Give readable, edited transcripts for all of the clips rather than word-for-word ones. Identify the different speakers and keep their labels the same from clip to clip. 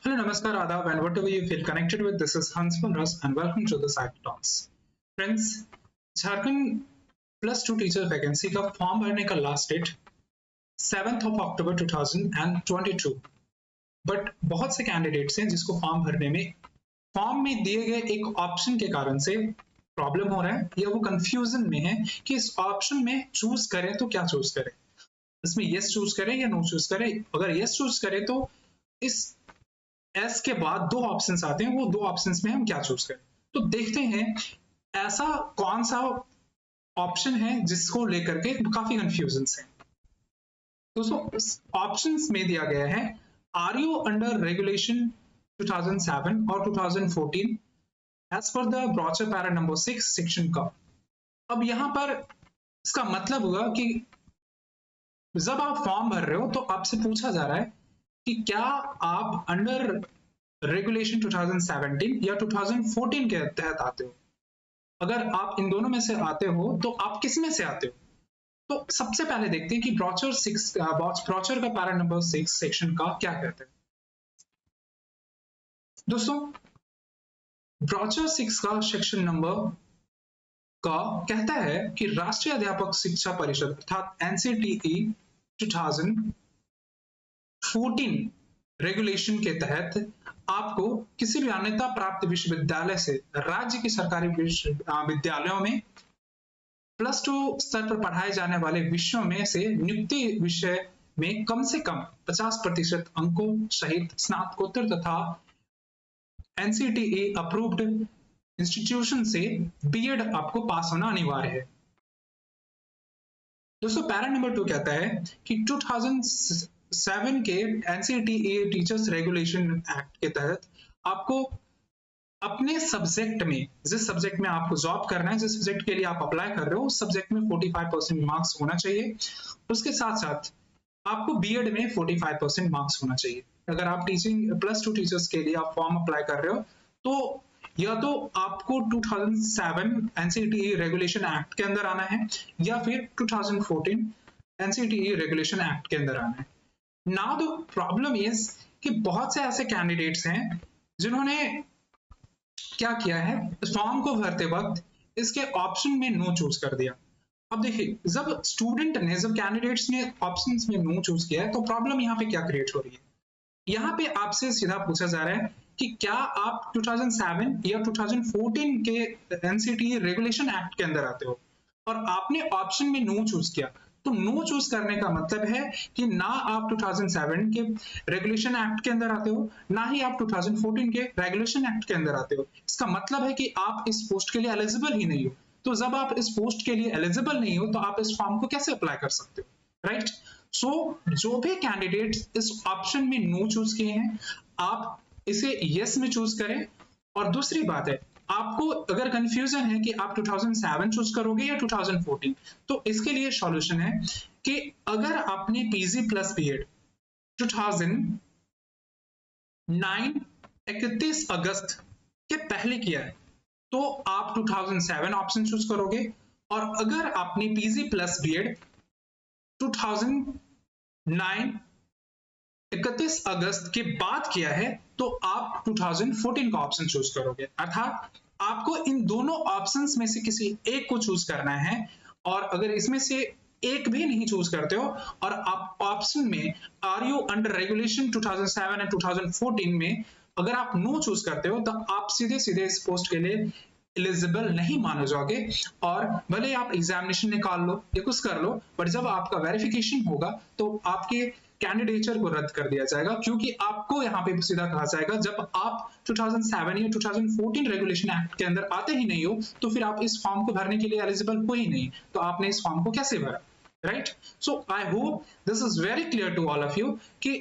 Speaker 1: Hello, Namaskar, Adab, and whatever you feel connected with, this is Hansman Ras, and welcome to the Site Talks. Friends, Jharkhand +2 teacher vacancy का form भरने का last date 7th of October 2022, but बहुत से candidates हैं जिसको form में दिए गए एक ऑप्शन के कारण से प्रॉब्लम हो रहा है या वो कंफ्यूजन में है कि इस ऑप्शन में चूज करें तो क्या चूज करें, इसमें यस चूज करें या नो चूज करें। अगर यस चूज करें तो इस एस के बाद दो ऑप्शंस आते हैं, वो दो ऑप्शंस में हम क्या चूज करें। तो देखते हैं ऐसा कौन सा ऑप्शन है जिसको लेकर के काफी कंफ्यूजन है। दोस्तों ऑप्शंस में दिया गया है आर यू अंडर रेगुलेशन 2007 और 2014 एज पर the brochure para number 6 section का। अब यहां पर इसका मतलब हुआ कि जब आप फॉर्म भर रहे हो तो आपसे पूछा जा रहा है कि क्या आप अंडर रेगुलेशन 2017 या 2014 के तहत आते हो। अगर आप इन दोनों में से आते हो तो आप किस में से आते हो। तो सबसे पहले देखते हैं कि ब्रोचर का पैरा नंबर 6 सेक्शन का क्या कहते हैं। दोस्तों ब्रोचर 6 का सेक्शन नंबर का कहता है कि राष्ट्रीय अध्यापक शिक्षा परिषद अर्थात एनसीटीई 2014 रेगुलेशन के तहत आपको किसी भी मान्यता प्राप्त विश्वविद्यालय से राज्य के सरकारी विद्यालयों में +2 स्तर पर पढ़ाए जाने वाले विषयों में से नियुक्ति विषय में कम से कम 50% अंकों सहित स्नातकोत्तर तथा एनसीटीई अप्रूव्ड इंस्टीट्यूशन से बीएड आपको पास होना अनिवार्य है। दोस्तों पैरा नंबर 2 कहता है कि 2007 के एनसीटीई टीचर्स रेगुलेशन एक्ट के तहत आपको अपने सब्जेक्ट में, जिस सब्जेक्ट में आपको जॉब करना है, जिस सब्जेक्ट के लिए आप अप्लाई कर रहे हो उस सब्जेक्ट में 45% मार्क्स होना चाहिए। उसके साथ साथ आपको बीएड में 45% मार्क्स होना चाहिए। अगर आप टीचिंग +2 टीचर्स के लिए आप फॉर्म अप्लाई कर रहे हो तो या तो आपको 2007 एनसीटीई रेगुलेशन एक्ट के अंदर आना है या फिर 2014 एनसीटीई रेगुलेशन एक्ट के अंदर आना है। नाउ द प्रॉब्लम इज कि बहुत से ऐसे कैंडिडेट्स हैं जिन्होंने क्या किया है, फॉर्म को भरते वक्त इसके ऑप्शन में नो चूज कर दिया। अब देखिए जब स्टूडेंट ने, जब कैंडिडेट्स ने ऑप्शंस में नो चूज किया है तो प्रॉब्लम यहाँ पे क्या क्रिएट हो रही है। यहाँ पे आपसे सीधा पूछा जा रहा है कि क्या आप 2007 या 2014 के एनसीटीई रेगुलेशन एक्ट के अंदर आते हो और आपने ऑप्शन में नो चूज किया। तो नो चूज करने का मतलब है कि ना आप 2007 के रेगुलेशन एक्ट के अंदर आते हो, ना ही आप 2014 के रेगुलेशन एक्ट के अंदर आते हो। इसका मतलब है कि आप इस पोस्ट के लिए एलिजिबल ही नहीं हो। तो जब आप इस पोस्ट के लिए एलिजिबल नहीं हो तो आप इस फॉर्म को कैसे अप्लाई कर सकते हो, राइट। सो जो भी कैंडिडेट्स इस ऑप्शन में नो चूज किए हैं आप इसे यस में चूज करें। और दूसरी बात है, आपको अगर कंफ्यूजन है कि आप 2007 चूज करोगे या 2014, तो इसके लिए सॉल्यूशन है कि अगर आपने पीजी प्लस बीएड 2009 31 अगस्त के पहले किया है तो आप 2007 ऑप्शन चूज करोगे, और अगर आपने पीजी प्लस बीएड 2009 31 अगस्त के बाद किया है तो आप 2014 का ऑप्शन चूज करोगे। अर्थात आपको इन दोनों ऑप्शंस में से किसी एक को चूज करना है, और अगर इसमें से एक भी नहीं चूज करते हो और आप ऑप्शन में are you under regulation 2007 and 2014 में अगर आप नो चूज करते हो तो आप सीधे सीधे इस पोस्ट के लिए एलिजिबल नहीं माने जाओगे। और भले आप एग्जामिनेशन निकाल लो या कुछ कर लो, बट जब आपका वेरिफिकेशन होगा तो आपके कैंडिडेचर को रद्द कर दिया जाएगा, क्योंकि आपको यहाँ पे सीधा कहा जाएगा जब आप 2007 या 2014 रेगुलेशन एक्ट के अंदर आते ही नहीं हो तो फिर आप इस फॉर्म को भरने के लिए एलिजिबल हो ही नहीं, तो आपने इस फॉर्म को कैसे भरा, right. So I hope this is very clear to all of you कि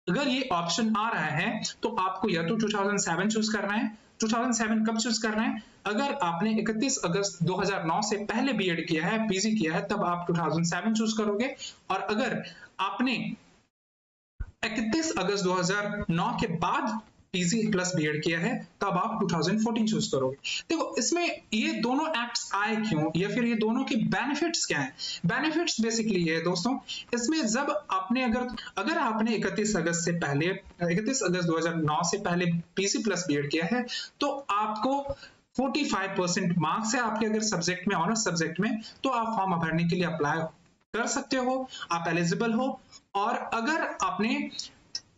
Speaker 1: अगर ये ऑप्शन आ रहा है तो आपको या तो 2007 चूज करना है। 2007 कब चूज करना है, अगर आपने 31 अगस्त 2009 से पहले बीएड किया है, पीजी किया है, तब आप 2007 चूज करोगे। और अगर आपने 31 अगस्त 2009 के बाद पीजी प्लस बीएड किया है तब आप 2014 चूज करोगे। देखो इसमें ये दोनों एक्ट्स आए क्यों, या फिर ये दोनों के बेनिफिट्स क्या हैं। बेनिफिट्स बेसिकली ये है दोस्तों, इसमें जब आपने अगर आपने 31 अगस्त 2009 से पहले पीजी प्लस बीएड किया है तो आपको 45% मार्क्स है आपके अगर सब्जेक्ट में, ऑनर्स सब्जेक्ट में, तो आप फॉर्म भरने के लिए अप्लाई कर सकते हो, आप एलिजिबल हो। और अगर आपने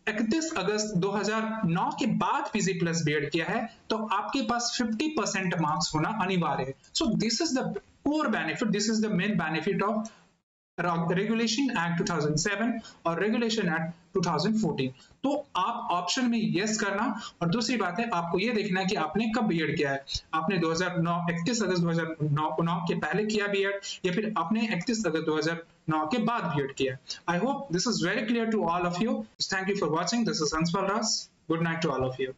Speaker 1: 31 अगस्त 2009 के बाद पीजी प्लस बीएड किया है तो आपके पास 50% मार्क्स होना अनिवार्य है। So this is the core benefit, this is the main benefit of regulation act 2007 और रेगुलेशन एक्ट 2014। तो आप ऑप्शन में यस करना। और दूसरी बात है, आपको ये देखना है कि आपने कब बीएड किया है। आपने 2009 31 अगस्त 2009 के पहले किया बीएड, या फिर आपने 31 अगस्त 2009 के बाद बीएड किया। I hope this is very clear to all of you. Thank you for watching. This is Hanspal Raj. Good night to all of you.